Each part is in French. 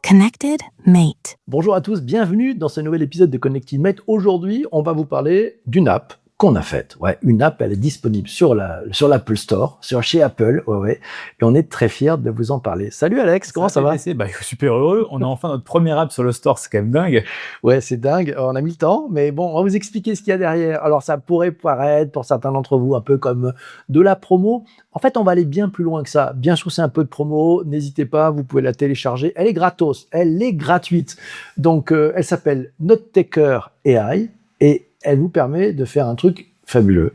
Connected Mate. Bonjour à tous, bienvenue dans ce nouvel épisode de Connected Mate. Aujourd'hui, on va vous parler d'une app qu'on a faite. Ouais, une app, elle est disponible sur l'Apple Store, chez Apple, ouais. Et on est très fiers de vous en parler. Salut Alex, comment ça va? Super heureux. On a enfin notre première app sur le store, c'est quand même dingue. Ouais, c'est dingue. On a mis le temps, mais bon, on va vous expliquer ce qu'il y a derrière. Alors, ça pourrait paraître, pour certains d'entre vous, un peu comme de la promo. En fait, on va aller bien plus loin que ça. Bien sûr, c'est un peu de promo. N'hésitez pas, vous pouvez la télécharger. Elle est gratos, elle est gratuite. Donc, elle s'appelle NoteTaker AI et elle vous permet de faire un truc fabuleux.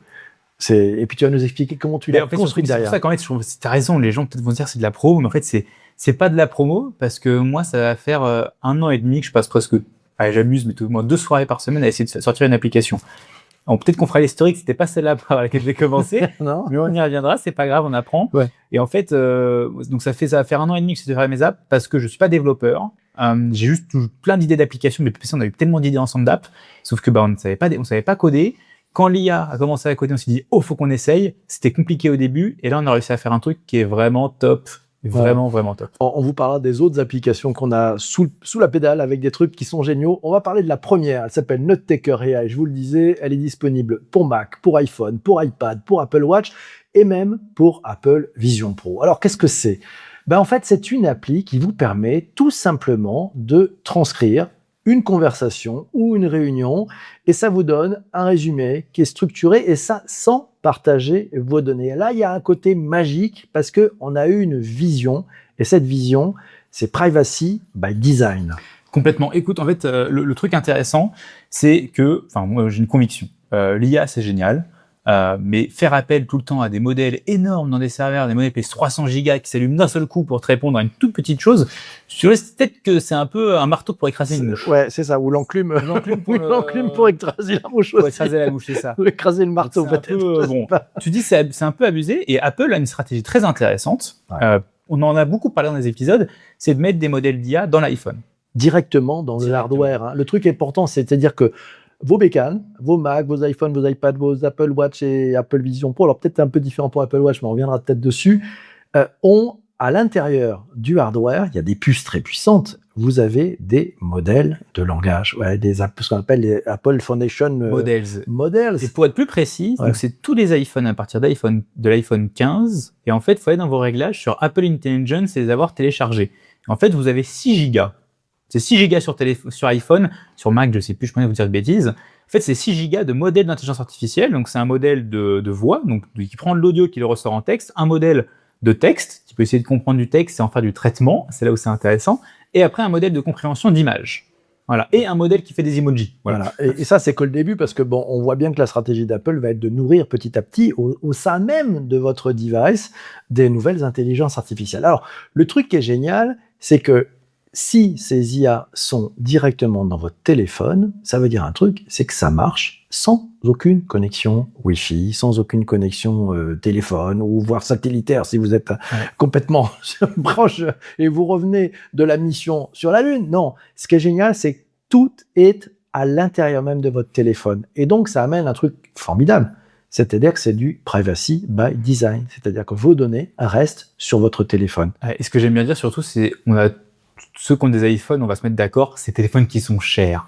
Et puis, tu vas nous expliquer comment tu l'as construit derrière. C'est pour ça qu'en fait, tu as raison, les gens peut-être vont dire que c'est de la promo, mais en fait, c'est pas de la promo parce que moi, ça va faire 1 an et demi que je passe presque, j'amuse, mais tout au moins 2 soirées par semaine à essayer de sortir une application. Alors, peut-être qu'on fera l'historique, c'était pas celle-là par laquelle j'ai commencé, Non. mais on y reviendra, c'est pas grave, on apprend. Ouais. Et en fait, donc ça va faire 1 an et demi que j'essaie de faire mes apps parce que je suis pas développeur. J'ai juste plein d'idées d'applications, mais on a eu tellement d'idées ensemble d'apps, sauf que on ne savait pas coder. Quand l'IA a commencé à coder, on s'est dit faut qu'on essaye. C'était compliqué au début, et là on a réussi à faire un truc qui est vraiment top. Vraiment top. On vous parlera des autres applications qu'on a sous la pédale avec des trucs qui sont géniaux. On va parler de la première. Elle s'appelle NoteTaker AI. Je vous le disais, elle est disponible pour Mac, pour iPhone, pour iPad, pour Apple Watch et même pour Apple Vision Pro. Alors, qu'est-ce que c'est? En fait, c'est une appli qui vous permet tout simplement de transcrire une conversation ou une réunion, et ça vous donne un résumé qui est structuré, et ça sans partager vos données. Là, il y a un côté magique parce qu'on a eu une vision, et cette vision, c'est Privacy by Design. Complètement. Écoute, en fait, le truc intéressant, c'est que, moi j'ai une conviction, l'IA c'est génial, mais faire appel tout le temps à des modèles énormes dans des serveurs, des modèles qui pèsent 300 gigas qui s'allument d'un seul coup pour te répondre à une toute petite chose, je dirais peut-être que c'est un peu un marteau pour écraser une mouche. Ouais, c'est ça, ou l'enclume pour écraser la mouche aussi. Pour écraser la mouche, c'est ça. Ou écraser le marteau, peut-être. Tu dis c'est un peu abusé, et Apple a une stratégie très intéressante. Ouais. On en a beaucoup parlé dans les épisodes, c'est de mettre des modèles d'IA dans l'iPhone. Directement dans le hardware. Hein. Le truc important, c'est-à-dire que vos bécanes, vos Mac, vos iPhones, vos iPads, vos Apple Watch et Apple Vision Pro, alors peut-être un peu différent pour Apple Watch, mais on reviendra peut-être dessus, ont à l'intérieur du hardware, il y a des puces très puissantes, vous avez des modèles de langage, ce qu'on appelle les Apple Foundation Models. Et pour être plus précis, donc c'est tous les iPhones à partir de l'iPhone 15, et en fait, il faut aller dans vos réglages sur Apple Intelligence et les avoir téléchargés. En fait, vous avez 6 gigas. C'est 6 gigas sur iPhone, sur Mac, je sais plus, je peux pas vous dire de bêtises. En fait, c'est 6 gigas de modèles d'intelligence artificielle. Donc, c'est un modèle de voix, donc qui prend de l'audio, qui le ressort en texte. Un modèle de texte, qui peut essayer de comprendre du texte et en faire du traitement. C'est là où c'est intéressant. Et après, un modèle de compréhension d'image. Voilà. Et un modèle qui fait des emojis. Voilà. Et ça, c'est que le début, parce que on voit bien que la stratégie d'Apple va être de nourrir petit à petit, au sein même de votre device, des nouvelles intelligences artificielles. Alors, le truc qui est génial, c'est que si ces IA sont directement dans votre téléphone, ça veut dire un truc, c'est que ça marche sans aucune connexion Wi-Fi, sans aucune connexion téléphone, ou voire satellitaire si vous êtes complètement proche et vous revenez de la mission sur la Lune. Non, ce qui est génial, c'est que tout est à l'intérieur même de votre téléphone. Et donc, ça amène un truc formidable. C'est-à-dire que c'est du privacy by design. C'est-à-dire que vos données restent sur votre téléphone. Et ce que j'aime bien dire surtout, c'est ceux qui ont des iPhones, on va se mettre d'accord, c'est des téléphones qui sont chers.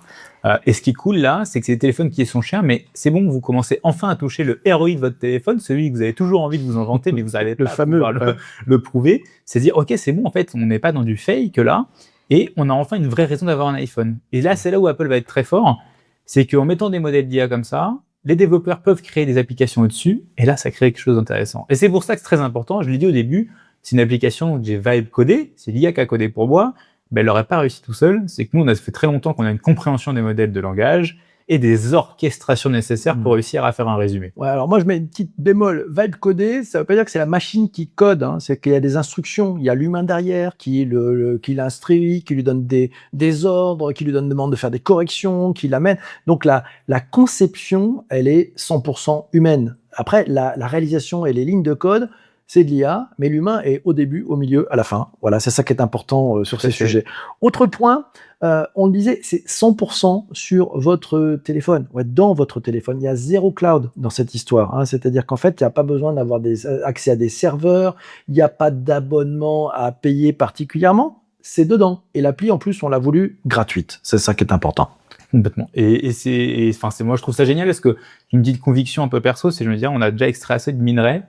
Et ce qui est cool là, c'est que c'est des téléphones qui sont chers, mais c'est bon, vous commencez enfin à toucher le ROI de votre téléphone, celui que vous avez toujours envie de vous inventer, mais vous n'allez pas pouvoir le prouver. C'est dire, ok, c'est bon, en fait, on n'est pas dans du fake là, et on a enfin une vraie raison d'avoir un iPhone. Et là, c'est là où Apple va être très fort, c'est qu'en mettant des modèles d'IA comme ça, les développeurs peuvent créer des applications au-dessus, et là, ça crée quelque chose d'intéressant. Et c'est pour ça que c'est très important, je l'ai dit au début, c'est une application que j'ai vibe codée, c'est l'IA qui a codé pour moi, elle n'aurait pas réussi tout seul. C'est que nous, on a fait très longtemps qu'on a une compréhension des modèles de langage et des orchestrations nécessaires pour réussir à faire un résumé. Ouais, alors moi, je mets une petite bémol. Vibe codé, ça ne veut pas dire que c'est la machine qui code. Hein. C'est qu'il y a des instructions, il y a l'humain derrière qui l'instruit, qui lui donne des ordres, qui lui demande de faire des corrections, qui l'amène. Donc la conception, elle est 100% humaine. Après, la réalisation et les lignes de code, c'est de l'IA, mais l'humain est au début, au milieu, à la fin. Voilà, c'est ça qui est important sur ces sujets. Autre point, on le disait, c'est 100% sur votre téléphone. Ouais, dans votre téléphone, il y a zéro cloud dans cette histoire. Hein. C'est-à-dire qu'en fait, il n'y a pas besoin d'avoir accès à des serveurs, il n'y a pas d'abonnement à payer particulièrement. c'est dedans. Et l'appli, en plus, on l'a voulu gratuite. C'est ça qui est important. Complètement. Moi, je trouve ça génial parce que j'ai une petite conviction un peu perso, c'est je me dis, on a déjà extrait assez de minerais.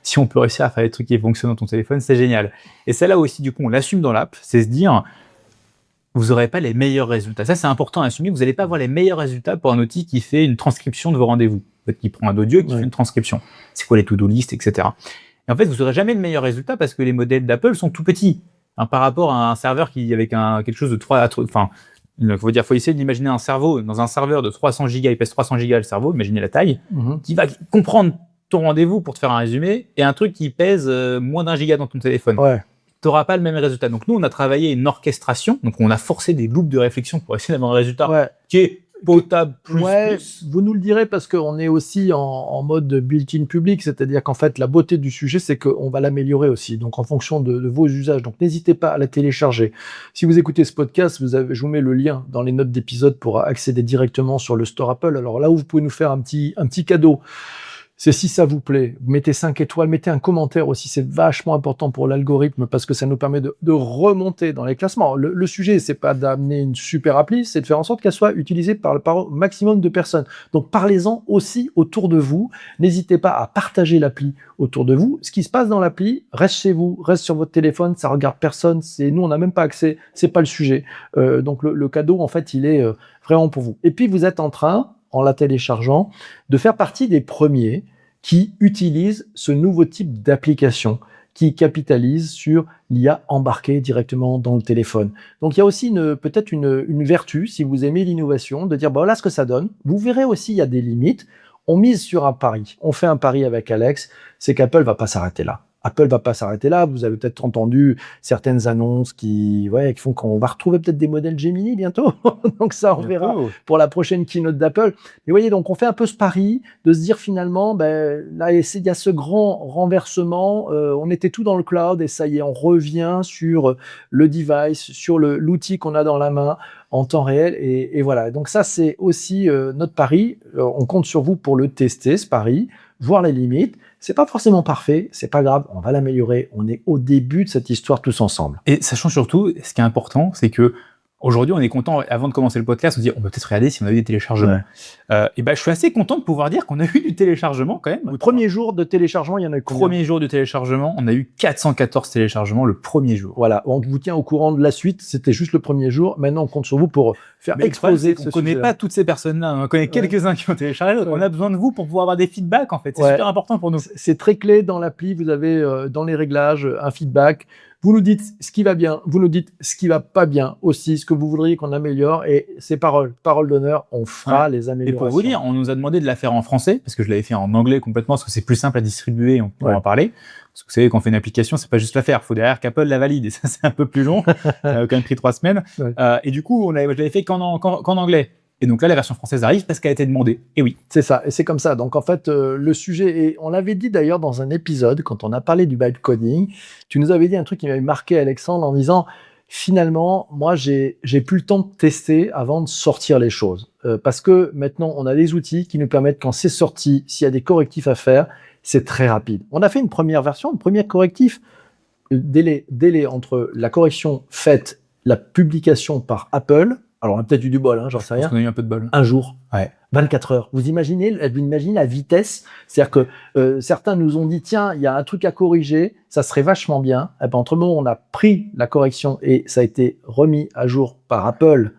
Si on peut réussir à faire des trucs qui fonctionnent dans ton téléphone, c'est génial. Et c'est là aussi, du coup, on l'assume dans l'app, c'est se dire, vous n'aurez pas les meilleurs résultats. Ça, c'est important à assumer. Vous n'allez pas avoir les meilleurs résultats pour un outil qui fait une transcription de vos rendez-vous. En fait, qui prend un audio et qui fait une transcription. C'est quoi les to-do list, etc. Et en fait, vous n'aurez jamais le meilleur résultat parce que les modèles d'Apple sont tout petits. Par rapport à un serveur qui, avec quelque chose de faut essayer d'imaginer un cerveau, dans un serveur de 300 gigas, il pèse 300 gigas le cerveau, imaginez la taille, qui va comprendre ton rendez-vous pour te faire un résumé, et un truc qui pèse moins d'1 giga dans ton téléphone. Tu n'auras pas le même résultat. Donc nous, on a travaillé une orchestration, donc on a forcé des loops de réflexion pour essayer d'avoir un résultat qui est potable plus. Vous nous le direz parce qu'on est aussi en mode built-in public, c'est-à-dire qu'en fait, la beauté du sujet, c'est qu'on va l'améliorer aussi, donc en fonction de vos usages. Donc n'hésitez pas à la télécharger. Si vous écoutez ce podcast, je vous mets le lien dans les notes d'épisode pour accéder directement sur le store Apple. Alors là où vous pouvez nous faire un petit cadeau, c'est si ça vous plaît, mettez 5 étoiles, mettez un commentaire aussi, c'est vachement important pour l'algorithme parce que ça nous permet de remonter dans les classements. Le sujet, c'est pas d'amener une super appli, c'est de faire en sorte qu'elle soit utilisée par le maximum de personnes. Donc parlez-en aussi autour de vous, n'hésitez pas à partager l'appli autour de vous. Ce qui se passe dans l'appli, reste chez vous, reste sur votre téléphone, ça regarde personne, nous on n'a même pas accès, c'est pas le sujet. Donc le cadeau, en fait, il est vraiment pour vous. Et puis vous êtes en train, en la téléchargeant, de faire partie des premiers qui utilisent ce nouveau type d'application, qui capitalise sur l'IA embarquée directement dans le téléphone. Donc il y a aussi peut-être une vertu, si vous aimez l'innovation, de dire, voilà ce que ça donne. Vous verrez aussi, il y a des limites. On mise sur un pari. On fait un pari avec Alex, c'est qu'Apple va pas s'arrêter là. Apple va pas s'arrêter là. Vous avez peut-être entendu certaines annonces qui font qu'on va retrouver peut-être des modèles Gemini bientôt. Donc ça, on verra pour la prochaine keynote d'Apple. Mais voyez, donc on fait un peu ce pari de se dire finalement, là, il y a ce grand renversement. On était tout dans le cloud et ça y est, on revient sur le device, sur l'outil qu'on a dans la main en temps réel. Et voilà. Donc ça, c'est aussi notre pari. On compte sur vous pour le tester, ce pari, voir les limites. C'est pas forcément parfait, c'est pas grave, on va l'améliorer. On est au début de cette histoire tous ensemble. Et sachant surtout, ce qui est important, c'est que aujourd'hui, on est content. Avant de commencer le podcast, on se dit, on peut peut-être regarder si on a eu des téléchargements. Je suis assez content de pouvoir dire qu'on a eu du téléchargement quand même. Le premier jour de téléchargement, il y en a eu combien ? Premier jour de téléchargement, on a eu 414 téléchargements le premier jour. Voilà, on vous tient au courant de la suite. C'était juste le premier jour. Maintenant, on compte sur vous pour faire exploser ce sujet. On connaît pas toutes ces personnes-là. On connaît quelques-uns qui ont téléchargé. On a besoin de vous pour pouvoir avoir des feedbacks. En fait, c'est super important pour nous. C'est très clé dans l'appli. Vous avez dans les réglages un feedback. Vous nous dites ce qui va bien, vous nous dites ce qui va pas bien aussi, ce que vous voudriez qu'on améliore, et c'est parole d'honneur, on fera les améliorations. Et pour vous dire, on nous a demandé de la faire en français, parce que je l'avais fait en anglais complètement, parce que c'est plus simple à distribuer, on peut en parler. Parce que vous savez, quand on fait une application, c'est pas juste la faire, il faut derrière qu'Apple la valide, et ça c'est un peu plus long, ça a quand même pris 3 semaines. Et du coup, je l'avais fait qu'en anglais. Et donc là, la version française arrive parce qu'elle a été demandée. Et oui. C'est ça, et c'est comme ça. Donc en fait, le sujet, et on l'avait dit d'ailleurs dans un épisode, quand on a parlé du vibe coding, tu nous avais dit un truc qui m'avait marqué, Alexandre, en disant, finalement, moi, j'ai plus le temps de tester avant de sortir les choses. Parce que maintenant, on a des outils qui nous permettent, quand c'est sorti, s'il y a des correctifs à faire, c'est très rapide. On a fait une première version, un premier correctif, délai entre la correction faite, la publication par Apple. Alors, on a peut-être eu du bol, j'en sais rien. On a eu un peu de bol. Un jour. 24 heures. Vous imaginez la vitesse? C'est-à-dire que certains nous ont dit, tiens, il y a un truc à corriger, ça serait vachement bien. Et ben, entre le moment où on a pris la correction et ça a été remis à jour par Apple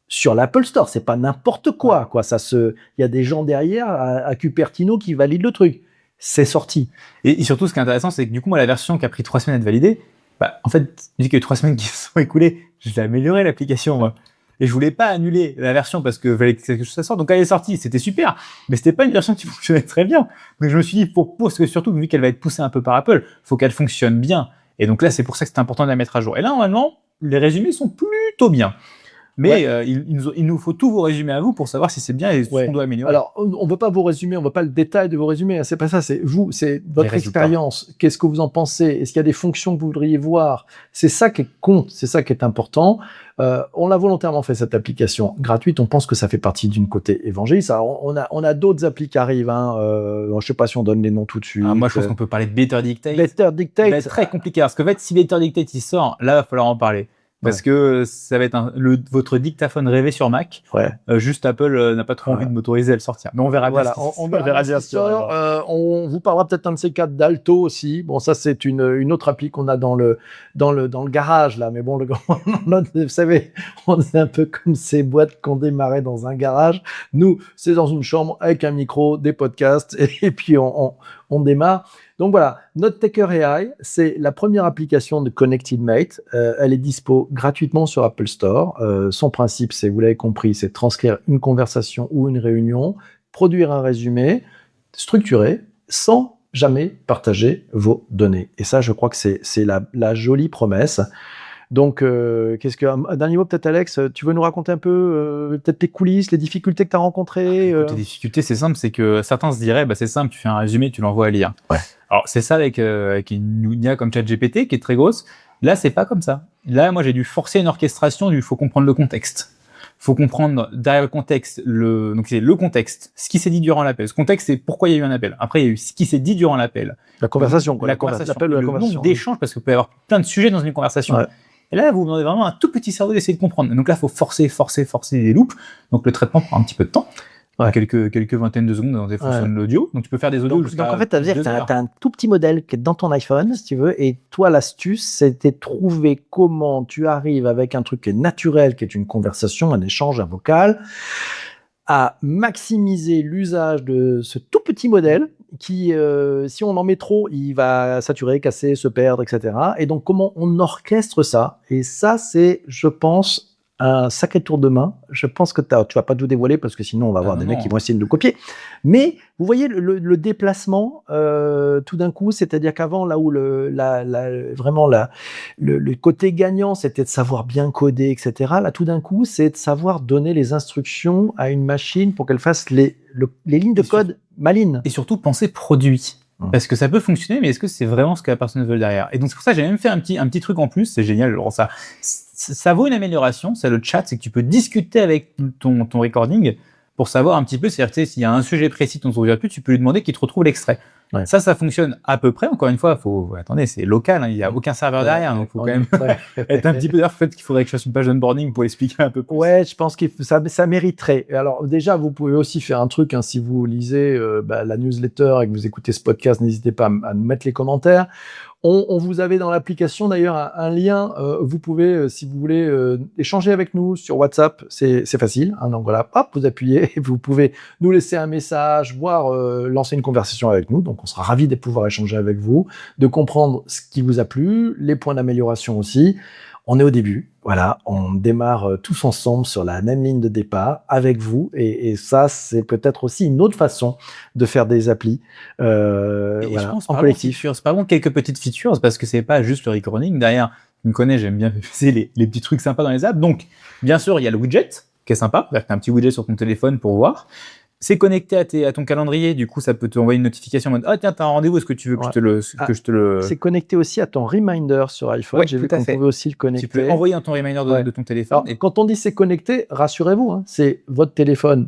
sur l'Apple Store, c'est pas n'importe quoi, quoi. Il y a des gens derrière à Cupertino qui valident le truc. C'est sorti. Et surtout, ce qui est intéressant, c'est que du coup, moi, la version qui a pris 3 semaines à être validée, en fait, vu qu'il y a eu 3 semaines qui se sont écoulées, je l'ai amélioré l'application, moi. Et je voulais pas annuler la version parce que fallait que quelque chose sorte. Donc elle est sortie, c'était super, mais c'était pas une version qui fonctionnait très bien. Donc je me suis dit parce que surtout vu qu'elle va être poussée un peu par Apple, faut qu'elle fonctionne bien. Et donc là c'est pour ça que c'est important de la mettre à jour. Et là normalement les résumés sont plutôt bien. Mais il nous faut tous vos résumés à vous pour savoir si c'est bien et ce qu'on doit améliorer. Alors, on ne veut pas vos résumés, on ne veut pas le détail de vos résumés. C'est pas ça, c'est vous, c'est votre expérience. Qu'est-ce que vous en pensez? Est-ce qu'il y a des fonctions que vous voudriez voir? C'est ça qui compte, c'est ça qui est important. On l'a volontairement fait, cette application gratuite. On pense que ça fait partie d'une côté évangéliste. Alors, on a d'autres applis qui arrivent. Je ne sais pas si on donne les noms tout de suite. Moi, je pense qu'on peut parler de Better Dictate. Better Dictate. C'est très compliqué. Parce que en fait, si Better Dictate il sort, là, il va falloir en parler. parce que ça va être votre dictaphone rêvé sur Mac. Ouais. Juste Apple n'a pas trop envie de m'autoriser à le sortir. Mais on verra bien. Voilà, on verra bien sûr. On vous parlera peut-être un de ces quatre d'Alto aussi. Bon, ça c'est une autre appli qu'on a dans le garage là. Mais bon, vous savez, on est un peu comme ces boîtes qu'on démarrait dans un garage. Nous, c'est dans une chambre avec un micro, des podcasts, et puis on démarre. Donc voilà, NoteTaker AI, c'est la première application de Connected Mate. Elle est dispo gratuitement sur Apple Store. Son principe, c'est, vous l'avez compris, c'est de transcrire une conversation ou une réunion, produire un résumé structuré, sans jamais partager vos données. Et ça, je crois que c'est la jolie promesse. Donc, un dernier mot peut-être, Alex, tu veux nous raconter un peu peut-être les coulisses, les difficultés que tu as rencontrées Les difficultés, c'est simple, c'est que certains se diraient, c'est simple, tu fais un résumé, tu l'envoies à lire. Ouais. Alors, c'est ça avec une IA comme ChatGPT qui est très grosse. Là, c'est pas comme ça. Là, moi, j'ai dû forcer une orchestration, il faut comprendre le contexte. Il faut comprendre derrière le contexte, donc c'est le contexte, ce qui s'est dit durant l'appel. Ce contexte, c'est pourquoi il y a eu un appel. Après, il y a eu ce qui s'est dit durant l'appel. La conversation, quoi. La conversation. Le nombre d'échanges, parce que vous pouvez avoir plein de sujets dans une conversation. Ouais. Et là, vous vous demandez vraiment un tout petit cerveau d'essayer de comprendre. Donc là, il faut forcer les loops. Donc le traitement prend un petit peu de temps. Ouais. Quelques vingtaines de secondes dans des fonctions de l'audio. Donc tu peux faire des audios jusqu'à. Donc en fait, tu as un tout petit modèle qui est dans ton iPhone, si tu veux. Et toi, l'astuce, c'était de trouver comment tu arrives avec un truc qui est naturel, qui est une conversation, un échange, un vocal, à maximiser l'usage de ce tout petit modèle qui, si on en met trop, il va saturer, casser, se perdre, etc. Et donc, comment on orchestre ça? Et ça, c'est, je pense, un sacré tour de main. Je pense que tu vas pas tout dévoiler parce que sinon, on va avoir des mecs qui vont essayer de nous copier. Mais vous voyez le déplacement, tout d'un coup, c'est-à-dire qu'avant, là où vraiment le côté gagnant, c'était de savoir bien coder, etc. Là, tout d'un coup, c'est de savoir donner les instructions à une machine pour qu'elle fasse les lignes de code malines. Et surtout, penser produit. Parce que ça peut fonctionner, mais est-ce que c'est vraiment ce que la personne veut derrière? Et donc, c'est pour ça que j'ai même fait un petit truc en plus. C'est génial. Alors, ça vaut une amélioration. C'est le chat. C'est que tu peux discuter avec ton recording pour savoir un petit peu, c'est-à-dire, s'il y a un sujet précis dont on ne plus, tu peux lui demander qu'il te retrouve l'extrait. Ouais. Ça fonctionne à peu près. Encore une fois, attendez, c'est local, hein, il n'y a aucun serveur derrière, donc il faut quand même être un petit peu d'ailleurs, peut-être qu'il faudrait que je fasse une page d'onboarding pour expliquer un peu plus. Ouais, je pense que ça mériterait. Alors déjà, vous pouvez aussi faire un truc, hein, si vous lisez la newsletter et que vous écoutez ce podcast, n'hésitez pas à nous mettre les commentaires. On vous avait dans l'application d'ailleurs un lien, vous pouvez, si vous voulez, échanger avec nous sur WhatsApp, c'est facile, hein, donc voilà, hop, vous appuyez, et vous pouvez nous laisser un message, voire lancer une conversation avec nous, donc on sera ravis de pouvoir échanger avec vous, de comprendre ce qui vous a plu, les points d'amélioration aussi. On est au début, voilà, on démarre tous ensemble sur la même ligne de départ avec vous, et ça, c'est peut-être aussi une autre façon de faire des applis voilà, je pense, en collectif. C'est pas bon quelques petites features, parce que c'est pas juste le recording. Derrière, tu me connais, j'aime bien faire les petits trucs sympas dans les apps. Donc, bien sûr, il y a le widget, qui est sympa, c'est-à-dire que tu as un petit widget sur ton téléphone pour voir. C'est connecté à ton calendrier, du coup, ça peut t'envoyer une notification en mode « Ah, tiens, t'as un rendez-vous, est-ce que tu veux que je te le… » C'est connecté aussi à ton reminder sur iPhone. Ouais, j'ai vu qu'on pouvait aussi le connecter. Tu peux envoyer ton reminder de ton téléphone. Alors, quand on dit c'est connecté, rassurez-vous, hein, c'est votre téléphone,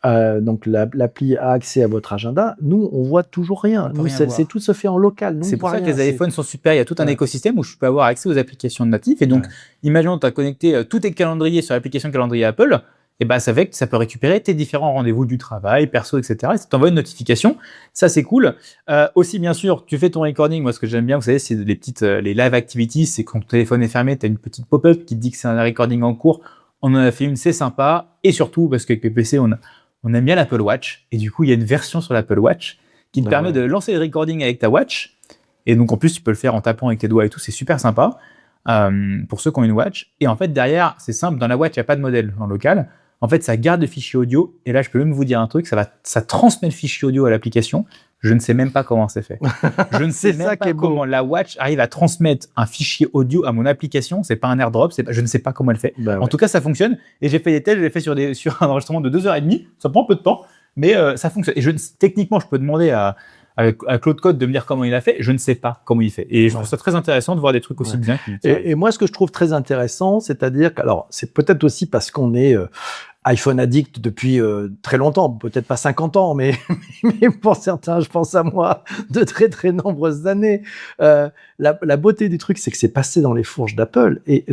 donc l'appli a accès à votre agenda. Nous, on voit toujours rien. Nous, tout se fait en local. C'est pour ça que les iPhones sont super. Il y a tout un écosystème où je peux avoir accès aux applications natifs. Et donc, imaginons que tu as connecté tous tes calendriers sur l'application calendrier Apple. Et ça fait que ça peut récupérer tes différents rendez-vous du travail, perso, etc. Et ça t'envoie une notification. Ça, c'est cool. Aussi, bien sûr, tu fais ton recording. Moi, ce que j'aime bien, vous savez, c'est les live activities. C'est quand ton téléphone est fermé, tu as une petite pop-up qui te dit que c'est un recording en cours. On en a fait une, c'est sympa. Et surtout, parce qu'avec PPC, on aime bien l'Apple Watch. Et du coup, il y a une version sur l'Apple Watch qui te permet de lancer le recording avec ta watch. Et donc, en plus, tu peux le faire en tapant avec tes doigts et tout. C'est super sympa pour ceux qui ont une watch. Et en fait, derrière, c'est simple. Dans la watch, il n'y a pas de modèle en local. En fait, ça garde le fichier audio. Et là, je peux même vous dire un truc, ça transmet le fichier audio à l'application. Je ne sais même pas comment c'est fait. Je ne sais même pas comment la watch arrive à transmettre un fichier audio à mon application. C'est pas un AirDrop, je ne sais pas comment elle fait. En tout cas, ça fonctionne. Et j'ai fait des tests, je l'ai fait sur un enregistrement de 2h30. Ça prend un peu de temps, mais ça fonctionne. Et techniquement, je peux demander à Claude Code de me dire comment il a fait. Je ne sais pas comment il fait. Et je trouve ça très intéressant de voir des trucs aussi bien. Et moi, ce que je trouve très intéressant, c'est-à-dire que, alors, c'est peut-être aussi parce qu'on est iPhone addict depuis très longtemps, peut-être pas 50 ans, mais, mais pour certains, je pense à moi, de très très nombreuses années. La beauté du truc, c'est que c'est passé dans les fourches d'Apple. Et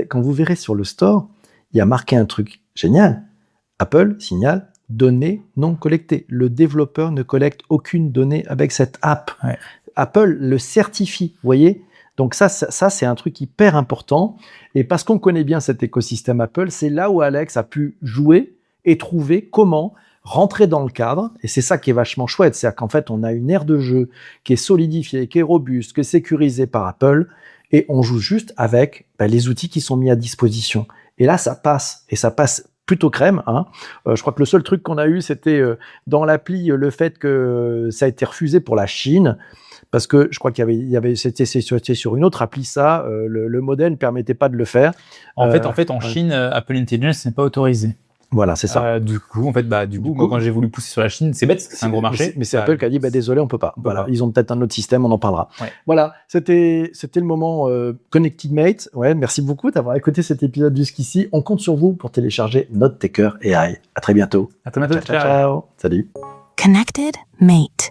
quand vous verrez sur le store, il y a marqué un truc génial. Apple signale données non collectées. Le développeur ne collecte aucune donnée avec cette app. Ouais. Apple le certifie, vous voyez ? Donc ça, c'est un truc hyper important. Et parce qu'on connaît bien cet écosystème Apple, c'est là où Alex a pu jouer et trouver comment rentrer dans le cadre. Et c'est ça qui est vachement chouette. C'est-à-dire qu'en fait, on a une aire de jeu qui est solidifiée, qui est robuste, qui est sécurisée par Apple. Et on joue juste avec les outils qui sont mis à disposition. Et là, ça passe. Et ça passe plutôt crème. Hein. Je crois que le seul truc qu'on a eu, c'était dans l'appli, le fait que ça a été refusé pour la Chine. Parce que je crois c'était sur une autre appli, ça, le modèle ne permettait pas de le faire. En fait, en Chine, Apple Intelligence n'est pas autorisé. Voilà, c'est ça. Du coup, moi, quand j'ai voulu pousser sur la Chine, c'est bête, parce que c'est un gros marché. Mais c'est Apple qui a dit, désolé, on peut pas. Voilà, ils ont peut-être un autre système, on en parlera. Ouais. Voilà, c'était le moment Connected Mate. Ouais, merci beaucoup d'avoir écouté cet épisode jusqu'ici. On compte sur vous pour télécharger Note Taker AI. À très bientôt. À très bientôt. Ciao. Salut. Connected Mate.